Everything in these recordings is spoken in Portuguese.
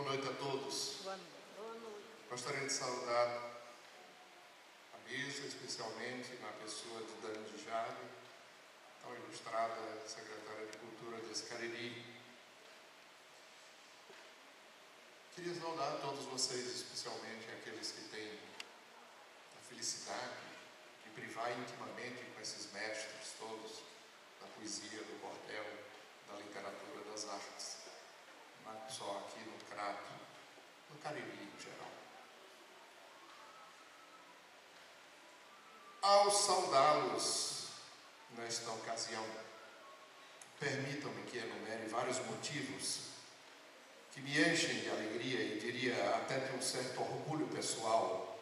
boa noite a todos. Boa noite. Gostaria de saudar a mesa, especialmente na pessoa de Dani de Jade, tão ilustrada secretária de Cultura desse Cariri. Queria saudar a todos vocês, especialmente aqueles que têm a felicidade de privar intimamente com esses mestres todos da poesia, do cordel, da literatura, das artes, não só aqui no Crato, no Cariri em geral. Ao saudá-los nesta ocasião, permitam-me que enumere vários motivos que me enchem de alegria e diria até de um certo orgulho pessoal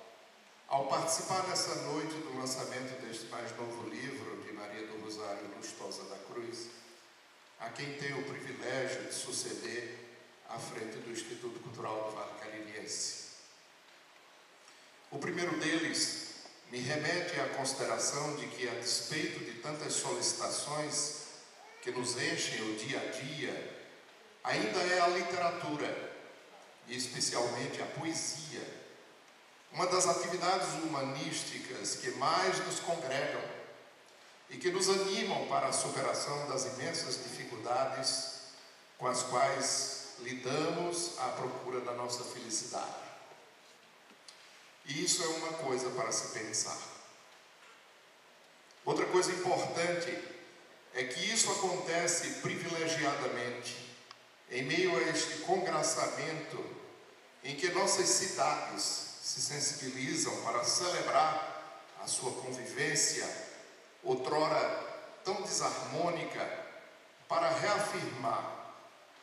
ao participar nessa noite do lançamento deste mais novo livro de Maria do Rosário Lustosa da Cruz, a quem tenho o privilégio de suceder à frente do Instituto Cultural do Vale Caririense. O primeiro deles me remete à consideração de que, a despeito de tantas solicitações que nos enchem o dia a dia, ainda é a literatura, e especialmente a poesia, uma das atividades humanísticas que mais nos congregam e que nos animam para a superação das imensas dificuldades com as quais lidamos à procura da nossa felicidade. E isso é uma coisa para se pensar. Outra coisa importante é que isso acontece privilegiadamente em meio a este congraçamento em que nossas cidades se sensibilizam para celebrar a sua convivência, outrora tão desarmônica, para reafirmar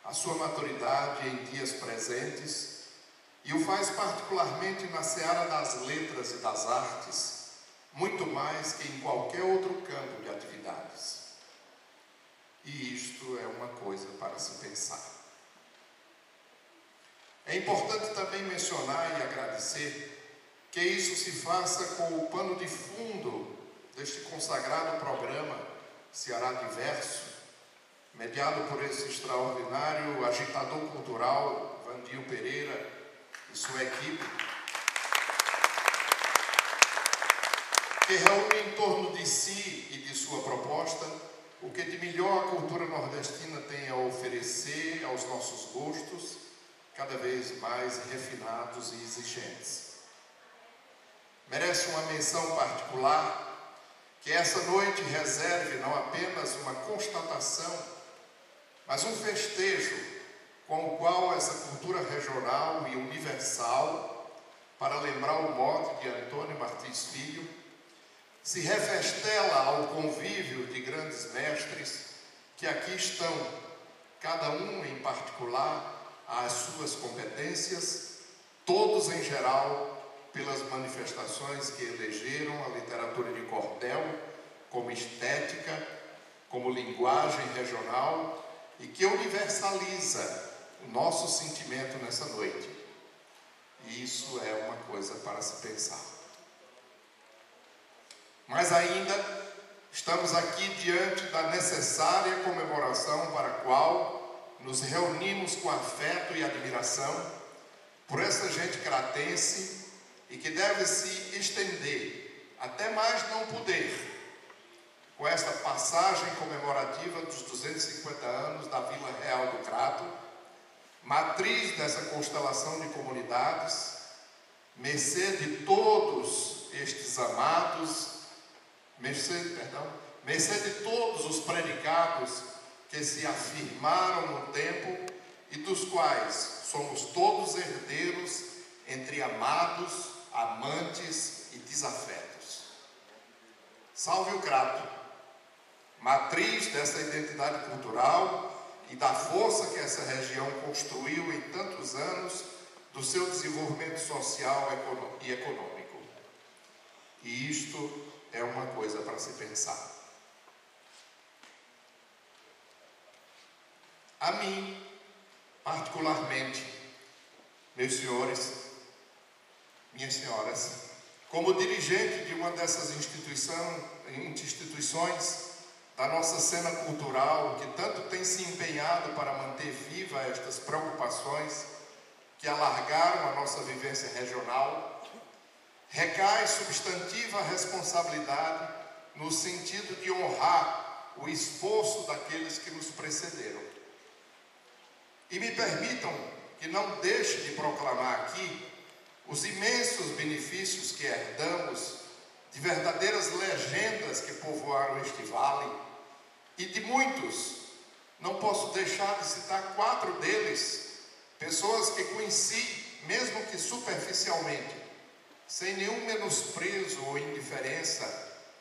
a sua maturidade em dias presentes, e o faz particularmente na seara das letras e das artes, muito mais que em qualquer outro campo de atividades. E isto é uma coisa para se pensar. É importante também mencionar e agradecer que isso se faça com o pano de fundo deste consagrado programa Ceará Diverso, mediado por esse extraordinário agitador cultural Vandil Pereira e sua equipe, que reúne em torno de si e de sua proposta o que de melhor a cultura nordestina tem a oferecer aos nossos gostos, cada vez mais refinados e exigentes. Merece uma menção particular que essa noite reserve não apenas uma constatação, mas um festejo com o qual essa cultura regional e universal, para lembrar o mote de Antônio Martins Filho, se refestela ao convívio de grandes mestres que aqui estão, cada um em particular, às suas competências, todos em geral, pelas manifestações que elegeram a literatura de cordel como estética, como linguagem regional e que universaliza o nosso sentimento nessa noite. E isso é uma coisa para se pensar. Mas ainda estamos aqui diante da necessária comemoração para a qual nos reunimos com afeto e admiração por essa gente cratense e que deve se estender até mais não poder com esta passagem comemorativa dos 250 anos da Vila Real do Crato, matriz dessa constelação de comunidades, mercê de todos estes amados, mercê de todos os predicados que se afirmaram no tempo e dos quais somos todos herdeiros entre amados, amantes e desafetos. Salve o Crato, matriz dessa identidade cultural e da força que essa região construiu em tantos anos do seu desenvolvimento social e econômico. E isto é uma coisa para se pensar. A mim, particularmente, meus senhores, minhas senhoras, como dirigente de uma dessas instituições da nossa cena cultural, que tanto tem se empenhado para manter viva estas preocupações que alargaram a nossa vivência regional, recai substantiva responsabilidade no sentido de honrar o esforço daqueles que nos precederam. E me permitam que não deixe de proclamar aqui os imensos benefícios que herdamos de verdadeiras legendas que povoaram este vale, e de muitos, não posso deixar de citar 4 deles, pessoas que conheci, mesmo que superficialmente, sem nenhum menosprezo ou indiferença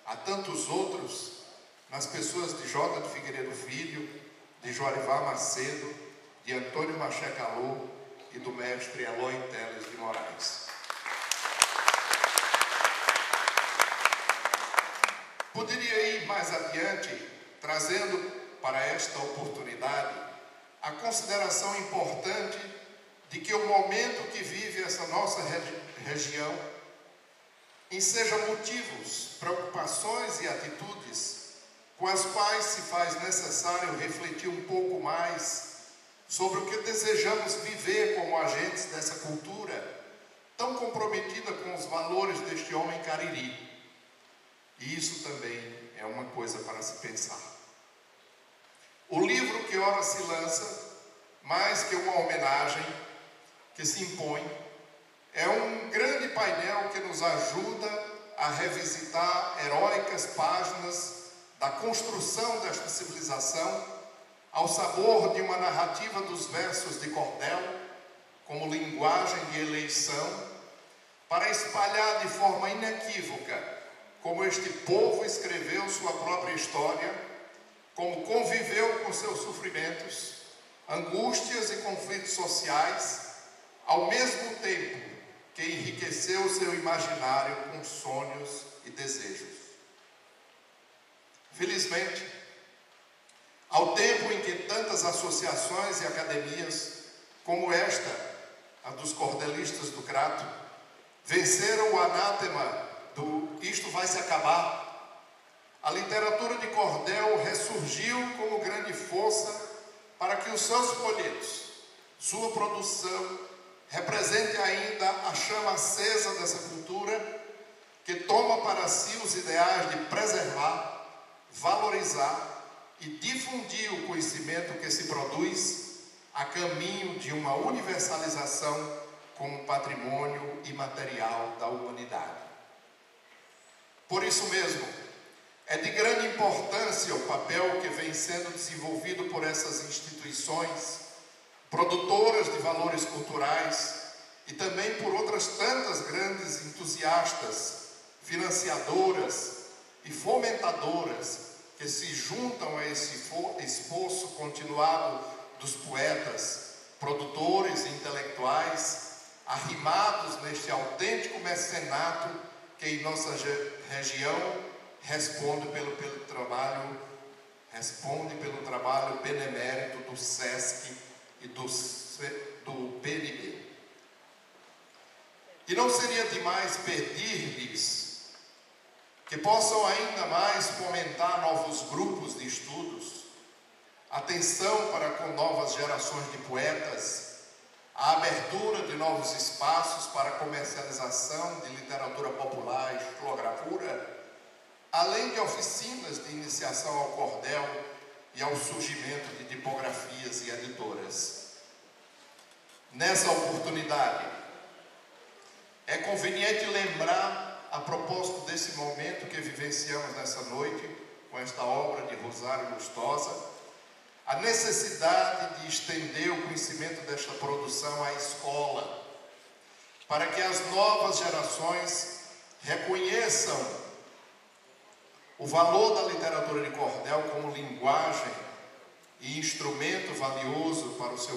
a tantos outros, nas pessoas de J. de Figueiredo Filho, de Jorivar Macedo, de Antônio Maché Calô e do mestre Eloy Teles de Moraes. Poderia ir mais adiante, trazendo para esta oportunidade a consideração importante de que o momento que vive essa nossa região enseja motivos, preocupações e atitudes com as quais se faz necessário refletir um pouco mais sobre o que desejamos viver como agentes dessa cultura tão comprometida com os valores deste homem cariri. E isso também é uma coisa para se pensar. O livro que ora se lança, mais que uma homenagem que se impõe, é um grande painel que nos ajuda a revisitar heróicas páginas da construção desta civilização ao sabor de uma narrativa dos versos de cordel, como linguagem de eleição, para espalhar de forma inequívoca como este povo escreveu sua própria história, como conviveu com seus sofrimentos, angústias e conflitos sociais, ao mesmo tempo que enriqueceu seu imaginário com sonhos e desejos. Felizmente, ao tempo em que tantas associações e academias, como esta, a dos cordelistas do Crato, venceram o anátema do "isto vai se acabar", a literatura de cordel ressurgiu como grande força para que os seus folhetos, sua produção, represente ainda a chama acesa dessa cultura que toma para si os ideais de preservar, valorizar e difundir o conhecimento que se produz a caminho de uma universalização como patrimônio imaterial da humanidade. Por isso mesmo, é de grande importância o papel que vem sendo desenvolvido por essas instituições, produtoras de valores culturais, e também por outras tantas grandes entusiastas, financiadoras e fomentadoras que se juntam a esse esforço continuado dos poetas, produtores e intelectuais, arrimados neste autêntico mecenato que em nossa região responde pelo trabalho benemérito do SESC e do PNB. E não seria demais pedir-lhes que possam ainda mais fomentar novos grupos de estudos, atenção para com novas gerações de poetas, a abertura de novos espaços para a comercialização de literatura popular e estilogravura, além de oficinas de iniciação ao cordel e ao surgimento de tipografias e editoras. Nessa oportunidade, é conveniente lembrar, a propósito desse momento que vivenciamos nessa noite, com esta obra de Rosário Lustosa, a necessidade de estender o conhecimento desta produção à escola, para que as novas gerações reconheçam o valor da literatura de cordel como linguagem e instrumento valioso para o seu